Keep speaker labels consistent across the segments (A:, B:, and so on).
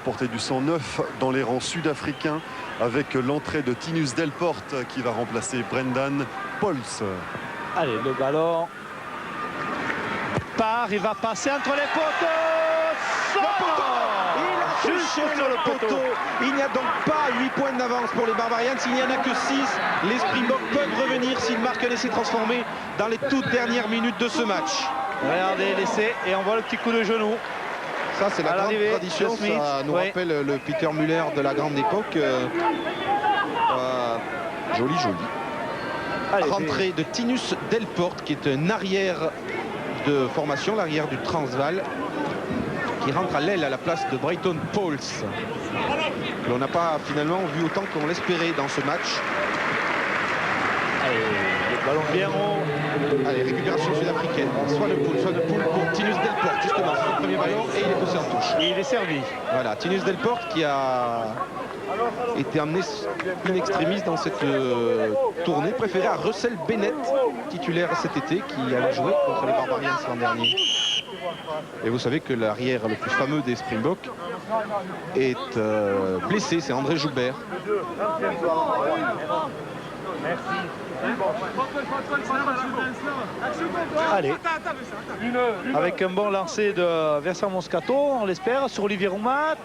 A: apporter du sang neuf dans les rangs sud-africains avec l'entrée de Tinus Delporte qui va remplacer Brendan Pauls.
B: Allez, le ballon part, il va passer entre les poteaux.
C: Il a touché le poteau. Il n'y a donc pas 8 points d'avance pour les Barbarians. Il n'y en a que 6. Les Springboks peuvent revenir s'ils marquent un essai transformé dans les toutes dernières minutes de ce match.
B: Regardez l'essai et on voit le petit coup de genou.
C: Ça, c'est la grande tradition. Ça nous rappelle le Peter Muller de la grande époque. Joli. Allez, rentrée de Tinus Delporte, qui est un arrière de formation, l'arrière du Transvaal, qui rentre à l'aile à la place de Brendan Pauls. On n'a pas finalement vu autant qu'on l'espérait dans ce match.
B: Allez, le ballon bien haut.
C: Allez, récupération sud-africaine. Soit le pool pour Tinus Delporte, justement, c'est son premier ballon et il est poussé en touche.
B: Et il est servi.
C: Voilà, Tinus Delporte qui a été emmené in extremis dans cette tournée, préféré à Russell Bennett, titulaire cet été, qui avait joué contre les Barbarians l'an dernier. Et vous savez que l'arrière le plus fameux des Springboks est blessé, c'est André Joubert.
B: Allez, avec un bon lancer de Vincent Moscato, on l'espère, sur Olivier Roumat.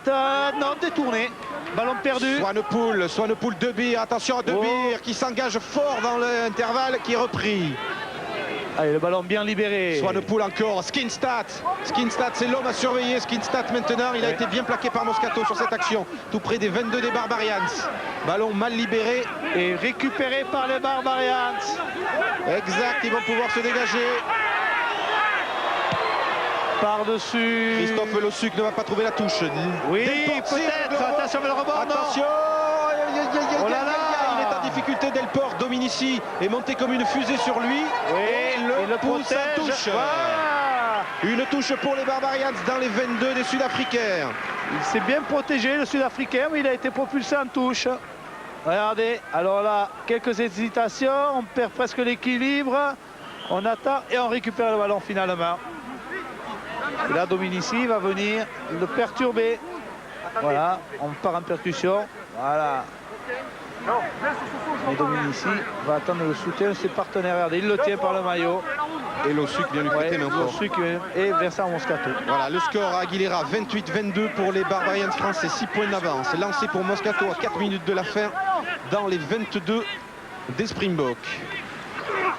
B: Non, détourné, ballon perdu.
C: Swanepoel De Beer, attention à De Beer qui s'engage fort dans l'intervalle, qui est repris.
B: Allez, le ballon bien libéré.
C: Swanepoel encore, Skinstad, c'est l'homme à surveiller. Skinstad maintenant, il a été bien plaqué par Moscato sur cette action, tout près des 22 des Barbarians. Ballon mal libéré.
B: Et récupéré par les Barbarians.
C: Exact, ils vont pouvoir se dégager.
B: Par-dessus.
C: Christophe Lossuc ne va pas trouver la touche.
B: Oui, peut-être. Attention avec le rebond.
C: Attention.
B: Oh là là.
C: Il est en difficulté. Delporte, Dominici est monté comme une fusée sur lui.
B: Oui,
C: et le pousse en touche.
B: Voilà.
C: Une touche pour les Barbarians dans les 22 des Sud-Africains.
B: Il s'est bien protégé, le Sud-Africain, mais il a été propulsé en touche. Regardez, alors là, quelques hésitations, on perd presque l'équilibre. On attend et on récupère le ballon finalement. Et là, Dominici va venir le perturber. Voilà, on part en percussion. Voilà. Et Dominici va attendre le soutien de ses partenaires. Regardez, il le tient par le maillot.
C: Et Lossuc vient lui prêter main forte.
B: Et Vincent Moscato.
C: Voilà, le score à Aguilera, 28-22 pour les Barbarians français, 6 points d'avance. Lancé pour Moscato à 4 minutes de la fin dans les 22 des Springboks.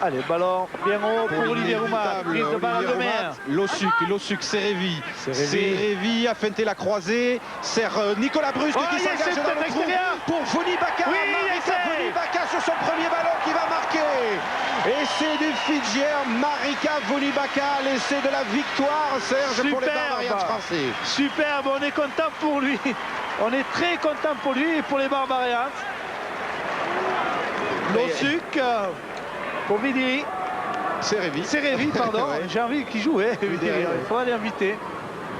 B: Allez, ballon bien haut pour Olivier Roumat. Prise de balle de mer.
C: Lossuc, Serevi a feinté la croisée. Nicolas Brusque qui s'engage dans le trou pour Vunibaka.
B: Oui,
C: Vunibaka sur son premier ballon qui va marquer. Essai du Fidjier, Marika Vunibaka, l'essai de la victoire, Serge, pour les Barbarians français.
B: Superbe, on est content pour lui. On est très content pour lui et pour les Barbarians. Lossuc. Pour Vidiri. Serevi, pardon. Ouais. J'ai envie qu'il joue. Il faut l'inviter.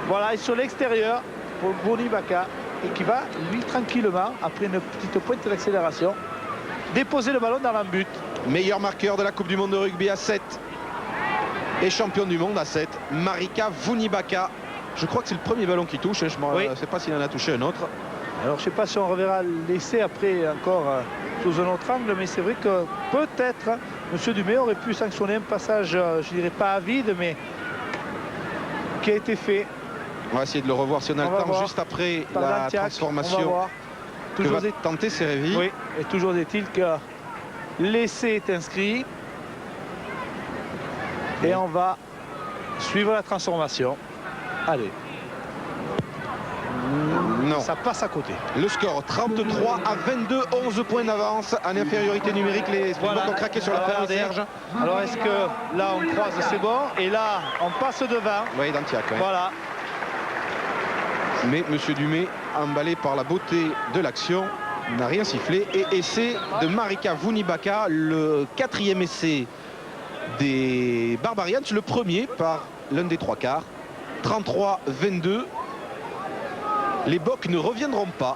B: Voilà, et sur l'extérieur pour Vunibaka. Et qui va, lui, tranquillement, après une petite pointe d'accélération, déposer le ballon dans l'embut.
C: Meilleur marqueur de la Coupe du Monde de rugby à 7. Et champion du monde à 7. Marika Vunibaka. Je crois que c'est le premier ballon qui touche. Je ne sais pas s'il en a touché un autre.
B: Alors, je ne sais pas si on reverra l'essai après encore sous un autre angle, mais c'est vrai que peut-être M. Dumais aurait pu sanctionner un passage, je dirais pas à vide, mais qui a été fait.
C: On va essayer de le revoir si on a le temps juste après la transformation que va tenter Serevi.
B: Oui, et toujours est-il que l'essai est inscrit. Et on va suivre la transformation. Allez.
C: Non.
B: Ça passe à côté.
C: Le score 33 à 22, 11 points d'avance. En infériorité numérique, les Springboks ont craqué sur la paire de Serge.
B: Alors est-ce que là on croise, c'est bon, et là on passe devant.
C: Oui, Dantiac. Ouais.
B: Voilà.
C: Mais M. Dumais, emballé par la beauté de l'action, n'a rien sifflé. Et essai de Marika Vunibaka, le 4e essai des Barbarians, le premier par l'un des trois quarts. 33-22. Les Boks ne reviendront pas.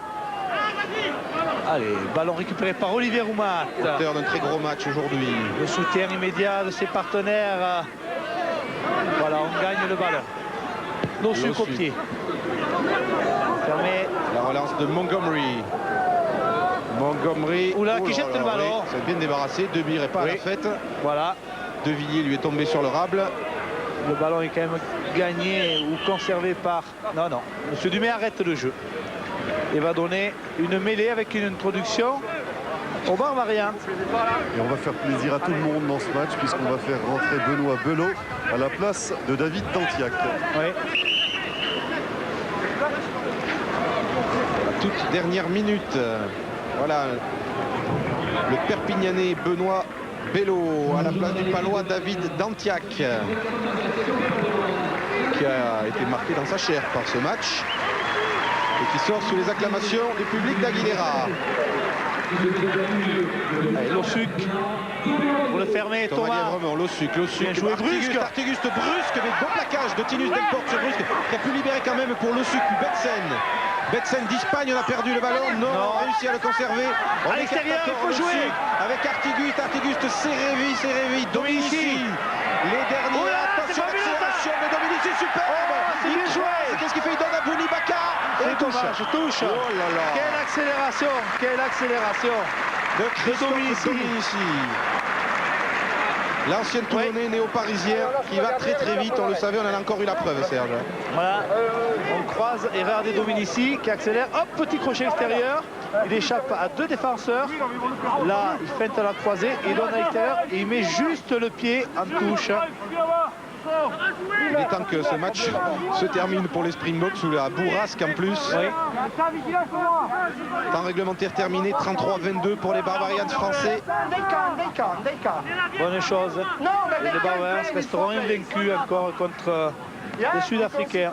B: Allez, ballon récupéré par Olivier Roumat.
C: Auteur d'un très gros match aujourd'hui.
B: Le soutien immédiat de ses partenaires. Voilà, on gagne le ballon. Lossuc au pied. Fermé
C: de Montgomery. Montgomery.
B: Oula, qui jette le ballon.
C: C'est bien débarrassé. De Beer est pas à la fête.
B: Voilà.
C: De Villiers lui est tombé sur le rable.
B: Le ballon est quand même gagné ou conservé par... Non, non. Monsieur Dumais arrête le jeu. Et va donner une mêlée avec une introduction au Barbarians.
A: Et on va faire plaisir à tout le monde dans ce match puisqu'on va faire rentrer Benoît Belot à la place de David Dantiac.
B: Oui.
C: Toute dernière minute. Voilà. Le Perpignanais Benoît Belot à la place du Palois David Dantiac, qui a été marqué dans sa chair par ce match et qui sort sous les acclamations du public d'Aguilera.
B: Allez, Lossuc pour le fermer. Thomas.
C: Lossuc.
B: Bien joué, Brusque.
C: Artiguste brusque, mais bon plaquage de Tinus Delporte sur Brusque, qui a pu libérer quand même pour Lossuc. Betsen d'Espagne, on a perdu le ballon. Non, on a réussi à le conserver.
B: À l'extérieur, il faut jouer.
C: Avec Artiguste, Serevi, Dominici. Les derniers. Attention, l'accélération de Dominici, superbe.
B: C'est bien joué.
C: Qu'est-ce qu'il fait? Il donne à Bouni Baka.
B: C'est dommage, touche.
C: Oh là là.
B: Quelle accélération
C: de Dominici. L'ancienne Toulonnais néo-parisien qui va très vite, on le savait, on en a encore eu la preuve, Serge.
B: Voilà, on croise erreur des Dominici qui accélère, hop, petit crochet extérieur, il échappe à deux défenseurs, là il feinte à la croisée, il donne à l'extérieur et il met juste le pied en touche.
C: Il est temps que ce match se termine pour les Springboks sous la bourrasque en plus.
B: Oui.
C: Temps réglementaire terminé, 33-22 pour les Barbarians français.
B: Bonne chose. Et les Barbarians resteront invaincus encore contre les Sud-Africains.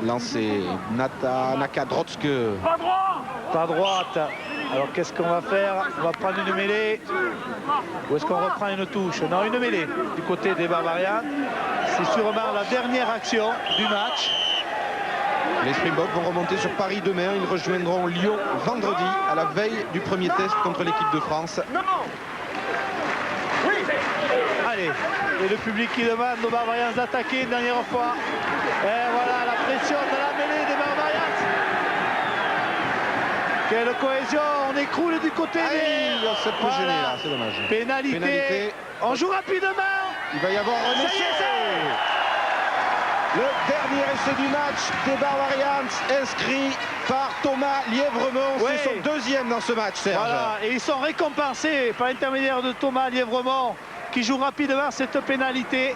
C: Lancé Naka Drotske.
B: Pas droite. Alors qu'est-ce qu'on va faire? On va prendre une mêlée. Ou est-ce qu'on reprend une touche? Non, une mêlée du côté des Barbarians. C'est sûrement la dernière action du match.
C: Les Springboks vont remonter sur Paris demain. Ils rejoindront Lyon vendredi à la veille du premier test contre l'équipe de France.
B: Allez, et le public qui demande aux Barbarians d'attaquer une dernière fois. Et voilà la pression de la mêlée des Barbarians. Quelle cohésion, on écroule du côté des...
C: On s'est peu gêné là, c'est dommage.
B: Pénalité. On joue rapidement.
C: Il va y avoir un essai. Le dernier essai du match des Barbarians, inscrit par Thomas Lièvremont.
B: Ouais.
C: C'est son deuxième dans ce match, Serge.
B: Voilà, et ils sont récompensés par l'intermédiaire de Thomas Lièvremont qui joue rapidement cette pénalité.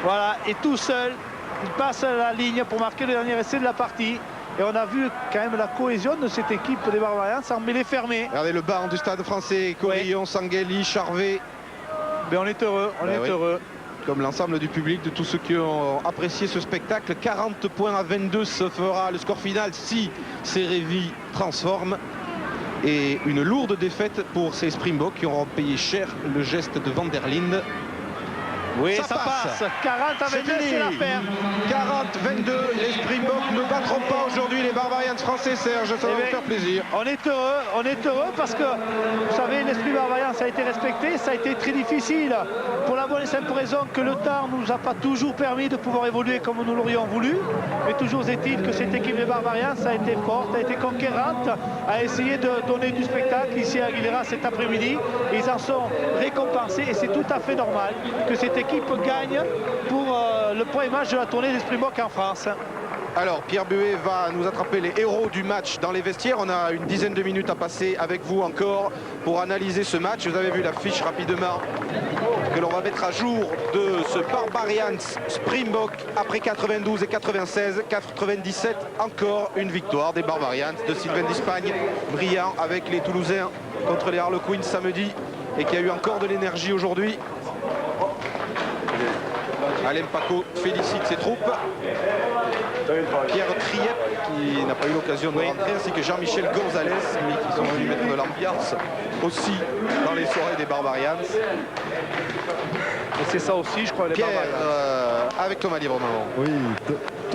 B: Voilà, et tout seul, il passe la ligne pour marquer le dernier essai de la partie. Et on a vu quand même la cohésion de cette équipe des Barbarians en mêlée fermée.
C: Regardez le banc du stade français, Corillon, ouais. Sangueli, Charvet.
B: Mais on est heureux, heureux.
C: Comme l'ensemble du public, de tous ceux qui ont apprécié ce spectacle. 40 points à 22 se fera le score final si Serevi transforme. Et une lourde défaite pour ces Springboks qui auront payé cher le geste de Van der Linde.
B: Oui, ça passe. 40 à 22, c'est l'affaire.
C: 40-22, les Springboks ne battront pas aujourd'hui les Barbarians français, Serge, ça va vous faire plaisir.
B: On est heureux parce que, vous savez, l'esprit Barbarian, ça a été respecté, ça a été très difficile, pour la bonne et simple raison que le temps ne nous a pas toujours permis de pouvoir évoluer comme nous l'aurions voulu, mais toujours est-il que cette équipe des Barbarians a été forte, a été conquérante, a essayé de donner du spectacle ici à Aguilera cet après-midi, ils en sont récompensés et c'est tout à fait normal que cette équipe gagne pour le premier match de la tournée des Springboks en France.
C: Alors Pierre Buet va nous attraper les héros du match dans les vestiaires. On a une dizaine de minutes à passer avec vous encore pour analyser ce match. Vous avez vu la fiche rapidement que l'on va mettre à jour de ce Barbarians Springbok après 92 et 96, 97, encore une victoire des Barbarians de Sylvain d'Espagne, brillant avec les Toulousains contre les Harlequins samedi et qui a eu encore de l'énergie aujourd'hui. Alain Paco félicite ses troupes. Pierre Triep qui n'a pas eu l'occasion de rentrer, ainsi que Jean-Michel Gonzalez qui sont venus mettre de l'ambiance aussi dans les soirées des Barbarians.
B: Et c'est ça aussi, je crois, les
C: Pierre,
B: Barbarians.
C: avec Thomas Lièvremont.
A: Oui,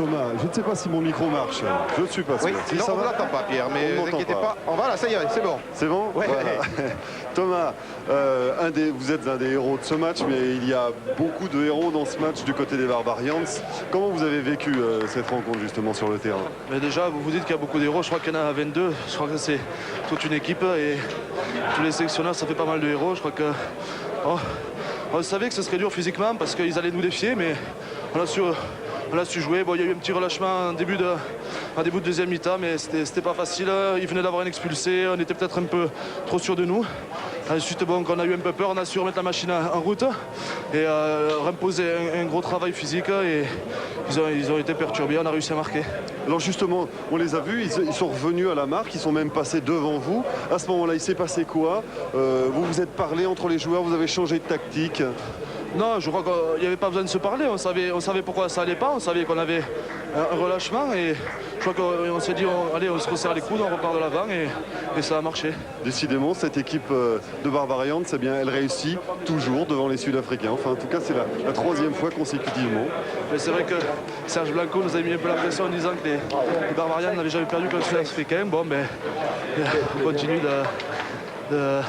A: Thomas, je ne sais pas si mon micro marche. Je ne suis pas sûr.
C: Oui,
A: Si,
C: non,
A: ça
C: on ne
A: va
C: l'entend pas, Pierre, mais ne vous inquiétez pas. Voilà, ça y est, c'est bon.
A: C'est bon,
C: Ouais.
A: voilà. Thomas, vous êtes un des héros de ce match, mais il y a beaucoup de héros dans ce match du côté des Barbarians. Comment vous avez vécu cette rencontre justement sur le terrain?
D: Mais déjà, vous vous dites qu'il y a beaucoup d'héros. Je crois qu'il y en a 22. Je crois que c'est toute une équipe et tous les sélectionneurs, ça fait pas mal de héros. Je crois que on savait que ce serait dur physiquement parce qu'ils allaient nous défier, mais on a su jouer. Bon, il y a eu un petit relâchement en début de deuxième mi-temps, mais c'était pas facile. Ils venaient d'avoir un expulsé. On était peut-être un peu trop sûr de nous. Ensuite, bon, quand on a eu un peu peur, on a su remettre la machine en route et reposer un gros travail physique. Et ils ont été perturbés. On a réussi à marquer.
A: Alors justement, on les a vus, ils sont revenus à la marque, ils sont même passés devant vous. À ce moment-là, il s'est passé quoi? Vous vous êtes parlé entre les joueurs, vous avez changé de tactique?
D: Non, je crois qu'il n'y avait pas besoin de se parler. On savait pourquoi ça allait pas. On savait qu'on avait un relâchement. Et je crois qu'on s'est dit, allez, on se resserre les coudes, on repart de l'avant. Et ça a marché.
A: Décidément, cette équipe de Barbarians, c'est bien, elle réussit toujours devant les Sud-Africains. Enfin, en tout cas, c'est la troisième fois consécutivement.
D: Mais c'est vrai que Serge Blanco nous a mis un peu la pression en disant que les Barbarians n'avaient jamais perdu contre les Sud-Africains. Bon, mais on continue de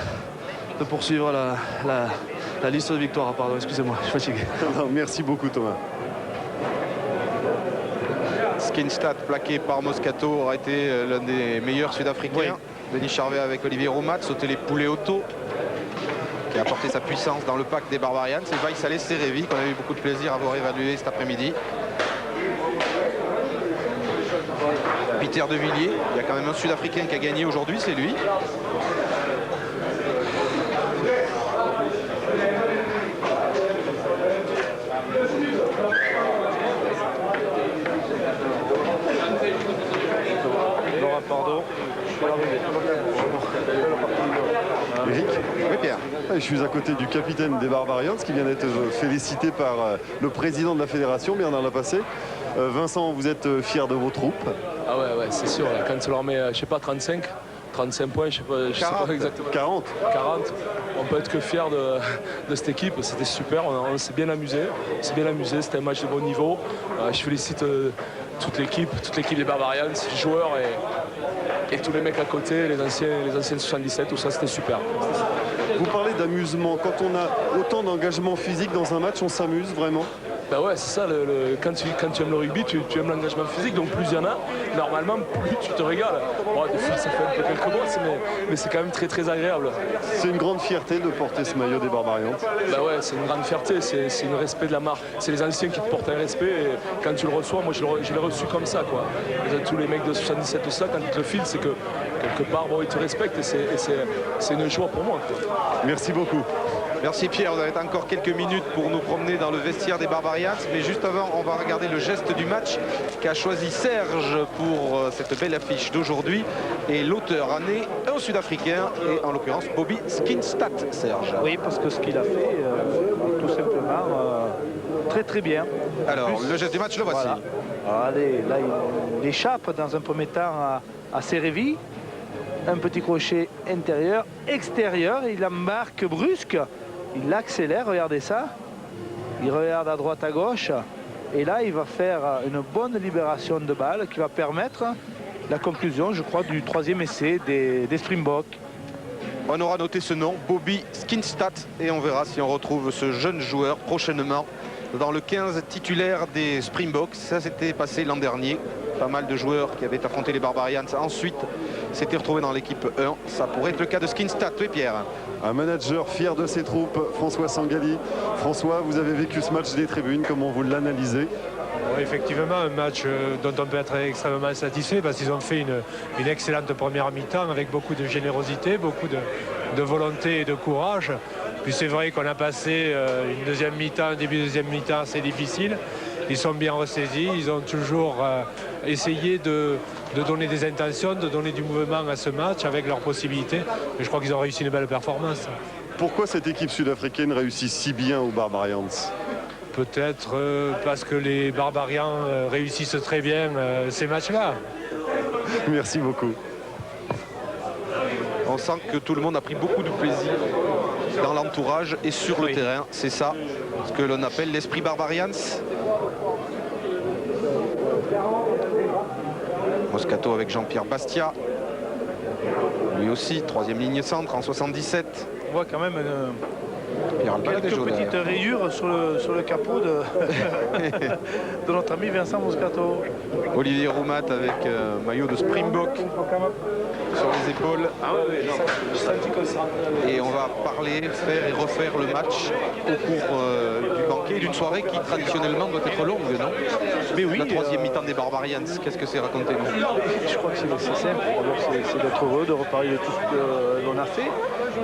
D: poursuivre la liste de victoires. Pardon, excusez-moi, je suis fatigué.
A: Merci beaucoup, Thomas.
C: Skinstad, plaqué par Moscato, aura été l'un des meilleurs Sud-Africains. Denis Charvet avec Olivier Roumat, sauter les poulets auto, qui a apporté sa puissance dans le pack des Barbarians. C'est Vaisale Serevi qu'on a eu beaucoup de plaisir à voir évaluer cet après-midi. Peter De Villiers, il y a quand même un Sud-Africain qui a gagné aujourd'hui, c'est lui.
B: Pardon.
A: Eric?
C: Oui, Pierre.
A: Je suis à côté du capitaine des Barbarians qui vient d'être félicité par le président de la fédération, Bernard Lapassé. Vincent, vous êtes fier de vos troupes?
E: Ah ouais, c'est sûr. Là, quand on leur met, je sais pas, 35 points, je sais pas exactement.
A: 40.
E: 40. On peut être que fier de cette équipe. C'était super. On s'est bien amusé. C'était un match de bon niveau. Je félicite toute l'équipe des Barbarians, les joueurs et tous les mecs à côté, les anciens 77, tout ça, c'était super.
A: Vous parlez d'amusement. Quand on a autant d'engagement physique dans un match, on s'amuse vraiment?
E: Ben ouais, c'est ça, quand tu aimes le rugby, tu aimes l'engagement physique, donc plus il y en a, normalement, plus tu te régales. Bon, des fois, ça fait un peu quelques bosses, mais c'est quand même très très agréable.
A: C'est une grande fierté de porter ce maillot des Barbarians.
E: Ben ouais, c'est une grande fierté, c'est un respect de la marque. C'est les anciens qui te portent un respect, et quand tu le reçois, moi je l'ai reçu comme ça, quoi. Et tous les mecs de 77, tout ça, quand ils te le filent, c'est que quelque part, bon, ils te respectent, et c'est une joie pour moi, quoi.
A: Merci beaucoup.
C: Merci Pierre, vous avez encore quelques minutes pour nous promener dans le vestiaire des Barbarians. Mais juste avant, on va regarder le geste du match qu'a choisi Serge pour cette belle affiche d'aujourd'hui. Et l'auteur en est un Sud-Africain, et en l'occurrence Bobby Skinstad, Serge.
B: Oui, parce que ce qu'il a fait, tout simplement, très très bien.
C: Alors,
B: En plus,
C: le geste du match, le voici.
B: Voilà. Allez, là, il échappe dans un premier temps à Serevi. Un petit crochet intérieur, extérieur, il embarque brusque. Il accélère, regardez ça. Il regarde à droite, à gauche. Et là, il va faire une bonne libération de balle qui va permettre la conclusion, je crois, du troisième essai des Springboks.
C: On aura noté ce nom, Bobby Skinstad, et on verra si on retrouve ce jeune joueur prochainement dans le 15 titulaire des Springboks. Ça s'était passé l'an dernier. Pas mal de joueurs qui avaient affronté les Barbarians ensuite s'étaient retrouvés dans l'équipe 1. Ça pourrait être le cas de Skinstad, oui Pierre.
A: Un manager fier de ses troupes, François Sangali. François, vous avez vécu ce match des tribunes, comment vous l'analysez?
F: Oui, effectivement, un match dont on peut être extrêmement satisfait parce qu'ils ont fait une excellente première mi-temps avec beaucoup de générosité, beaucoup de volonté et de courage. Puis c'est vrai qu'on a passé une deuxième mi-temps, un début de deuxième mi-temps assez difficile. Ils sont bien ressaisis, ils ont toujours essayé de donner des intentions, de donner du mouvement à ce match avec leurs possibilités. Et je crois qu'ils ont réussi une belle performance.
A: Pourquoi cette équipe sud-africaine réussit si bien aux Barbarians?
F: Peut-être parce que les Barbarians réussissent très bien ces matchs-là.
A: Merci beaucoup.
C: On sent que tout le monde a pris beaucoup de plaisir dans l'entourage et sur le terrain. C'est ça ce que l'on appelle l'esprit Barbarians. Moscato avec Jean-Pierre Bastia. Lui aussi, 3e ligne centre en 77.
B: On voit quand même
C: Pierre Albert
B: quelques
C: déjà
B: petites
C: derrière.
B: rayures sur le capot de, de notre ami Vincent Moscato.
C: Olivier Roumat avec maillot de Springbok sur les épaules. Et on va parler, faire et refaire le match au cours du banquet d'une soirée qui traditionnellement doit être longue, non?
B: Mais oui,
C: la 3e mi-temps des Barbarians, qu'est-ce que c'est? Racontez-nous.
B: je crois que c'est simple. D'abord, c'est d'être heureux, de reparler de tout ce que l'on a fait,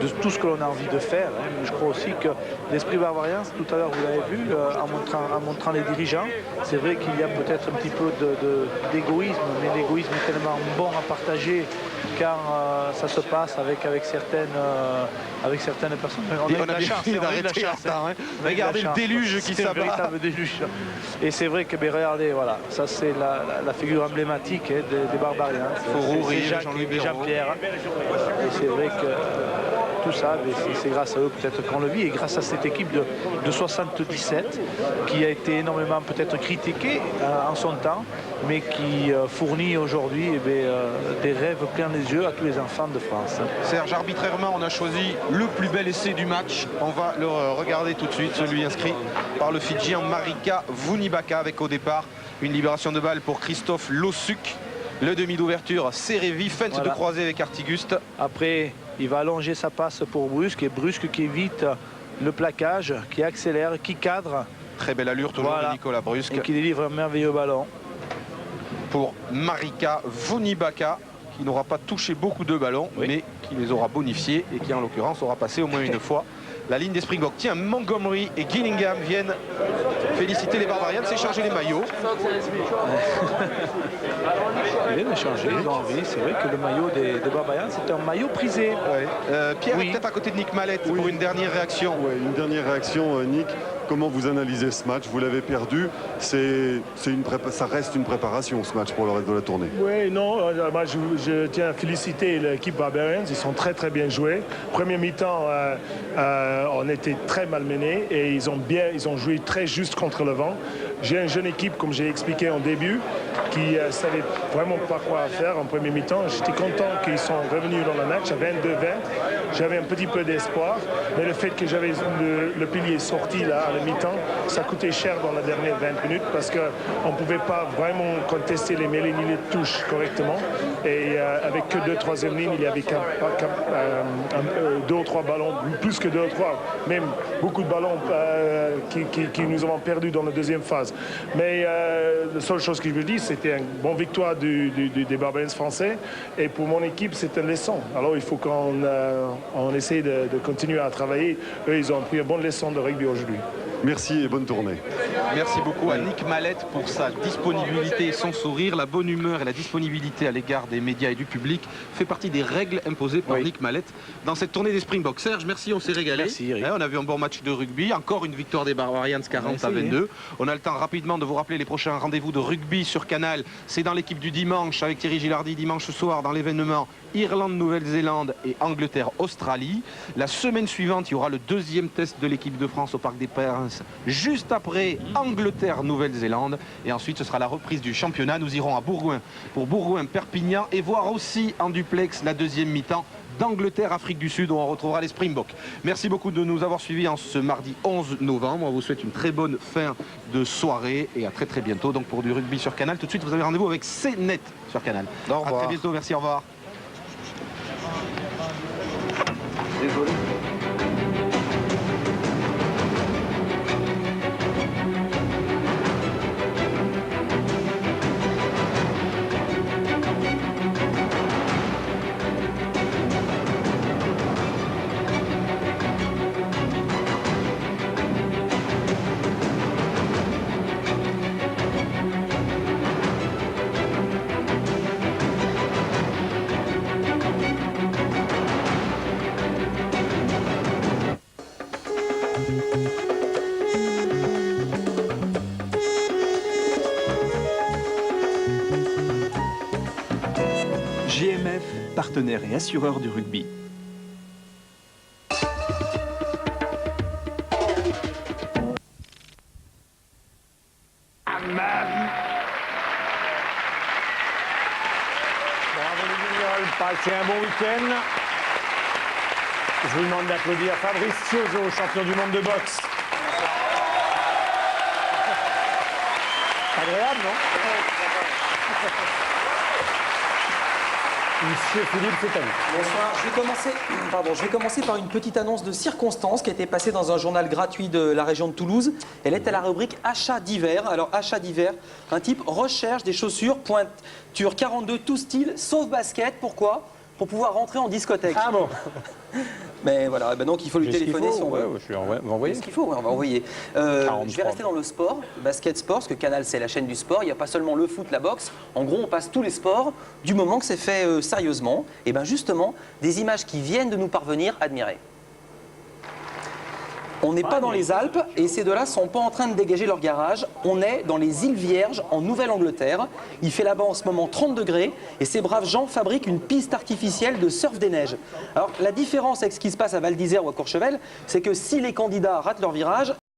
B: de tout ce que l'on a envie de faire. Hein. Je crois aussi que l'esprit Barbarians, tout à l'heure vous l'avez vu, en montrant les dirigeants, c'est vrai qu'il y a peut-être un petit peu d'égoïsme, mais l'égoïsme est tellement bon à partager quand ça se passe avec certaines personnes. On a eu de la chance, on a eu de la chance.
C: Regardez le déluge qui
B: s'abat. C'est un
C: s'abat.
B: véritable déluge. Et c'est vrai que, regardez, voilà, ça c'est la figure emblématique des Barbarians.
C: Fauroux,
B: C'est Jacques
C: Jean-Louis
B: et
C: Béraud.
B: Jean-Pierre. Et c'est vrai que tout ça, c'est grâce à eux peut-être qu'on le vit, et grâce à cette équipe de 77 qui a été énormément peut-être critiquée en son temps, mais qui fournit aujourd'hui des rêves plein les yeux à tous les enfants de France.
C: Serge, arbitrairement, on a choisi le plus bel essai du match. On va le regarder tout de suite, celui inscrit par le Fidjien Marika Vunibaka, avec au départ une libération de balle pour Christophe Lossuk. Le demi d'ouverture, Serevi, feinte
B: Voilà.
C: de croisée avec Artiguste.
B: Après, il va allonger sa passe pour Brusque, et Brusque qui évite le plaquage, qui accélère, qui cadre,
C: Très belle allure toujours
B: Voilà.
C: de Nicolas Brusque
B: et qui délivre un merveilleux ballon.
C: pour Marika Vunibaka, qui n'aura pas touché beaucoup de ballons,
B: Oui.
C: mais qui les aura bonifiés et qui en l'occurrence aura passé au moins une fois la ligne des Springboks. Tiens, Montgomery et Gillingham viennent féliciter les Barbarians, s'échanger les maillots.
B: Il vient de changer, ils ont envie. C'est vrai que le maillot des Barbarians, c'est un maillot prisé.
C: Pierre
B: Oui.
C: est peut-être à côté de Nick Mallette pour une dernière réaction.
A: Ouais, une dernière réaction, Nick. Comment vous analysez ce match? Vous l'avez perdu. Ça reste une préparation, ce match, pour le reste de la tournée.
G: Oui, non, moi je tiens à féliciter l'équipe Barbarians, ils sont très très bien joués. Premier mi-temps, on était très malmenés et ils ont joué très juste contre le vent. J'ai une jeune équipe, comme j'ai expliqué en début, qui ne savait vraiment pas quoi faire en premier mi-temps. J'étais content qu'ils sont revenus dans le match à 22-20. J'avais un petit peu d'espoir, mais le fait que j'avais le pilier sorti là à la mi-temps, ça coûtait cher dans la dernière 20 minutes parce qu'on ne pouvait pas vraiment contester les mêlées ni les touches correctement. Et avec que 2-3e ligne, il y avait 2 ou 3 ballons, plus que 2 ou 3, même beaucoup de ballons qui nous avons perdus dans la deuxième phase. Mais la seule chose que je veux dire, c'était une bonne victoire des Barbarians français. Et pour mon équipe, c'est une leçon. Alors il faut qu'on essaie de continuer à travailler. Eux, ils ont pris une bonne leçon de rugby aujourd'hui.
A: Merci et bonne tournée.
C: Merci beaucoup à Nick Mallette pour sa disponibilité et son sourire. La bonne humeur et la disponibilité à l'égard des médias et du public fait partie des règles imposées par Nick Mallette dans cette tournée des Springboks. Serge, merci, on s'est régalé.
B: Merci, Eric.
C: On a vu un bon match de rugby, encore une victoire des Barbarians 40-22. On a le temps rapidement de vous rappeler les prochains rendez-vous de rugby sur Canal. C'est dans l'équipe du dimanche avec Thierry Gilardi, dimanche soir dans l'événement Irlande-Nouvelle-Zélande et Angleterre-Australie. La semaine suivante, il y aura le 2e test de l'équipe de France au Parc des Princes, juste après Angleterre-Nouvelle-Zélande. Et ensuite, ce sera la reprise du championnat. Nous irons à Bourgoin pour Bourgoin-Perpignan et voir aussi en duplex la 2e mi-temps d'Angleterre-Afrique du Sud où on retrouvera les Springboks. Merci beaucoup de nous avoir suivis en ce mardi 11 novembre. On vous souhaite une très bonne fin de soirée et à très très bientôt donc pour du rugby sur Canal. Tout de suite, vous avez rendez-vous avec CNET sur Canal. Au revoir. À très bientôt, merci, au revoir. Désolé.
H: GMF, partenaire et assureur du rugby.
I: Rossignol, passez un bon week-end. Je vous demande d'applaudir Fabrice Thiozo, champion du monde de boxe. Agréable, non? Monsieur Philippe, c'est à vous.
J: Bonsoir. Je vais commencer par une petite annonce de circonstance qui a été passée dans un journal gratuit de la région de Toulouse. Elle est à la rubrique achats divers. Alors, achats divers, un type recherche des chaussures pointure 42 tout style, sauf basket. Pourquoi? Pour pouvoir rentrer en discothèque.
I: Ah bon?
J: Mais voilà, ben donc il faut lui téléphoner si on veut.
I: Je vais envoyer.
J: Ce qu'il faut, on va envoyer. Je vais rester dans le sport, basket sport, parce que Canal c'est la chaîne du sport. Il n'y a pas seulement le foot, la boxe. En gros, on passe tous les sports du moment que c'est fait sérieusement. Et bien justement, des images qui viennent de nous parvenir, admirez. On n'est pas dans les Alpes et ces deux-là ne sont pas en train de dégager leur garage. On est dans les îles Vierges en Nouvelle-Angleterre. Il fait là-bas en ce moment 30 degrés et ces braves gens fabriquent une piste artificielle de surf des neiges. Alors la différence avec ce qui se passe à Val d'Isère ou à Courchevel, c'est que si les candidats ratent leur virage,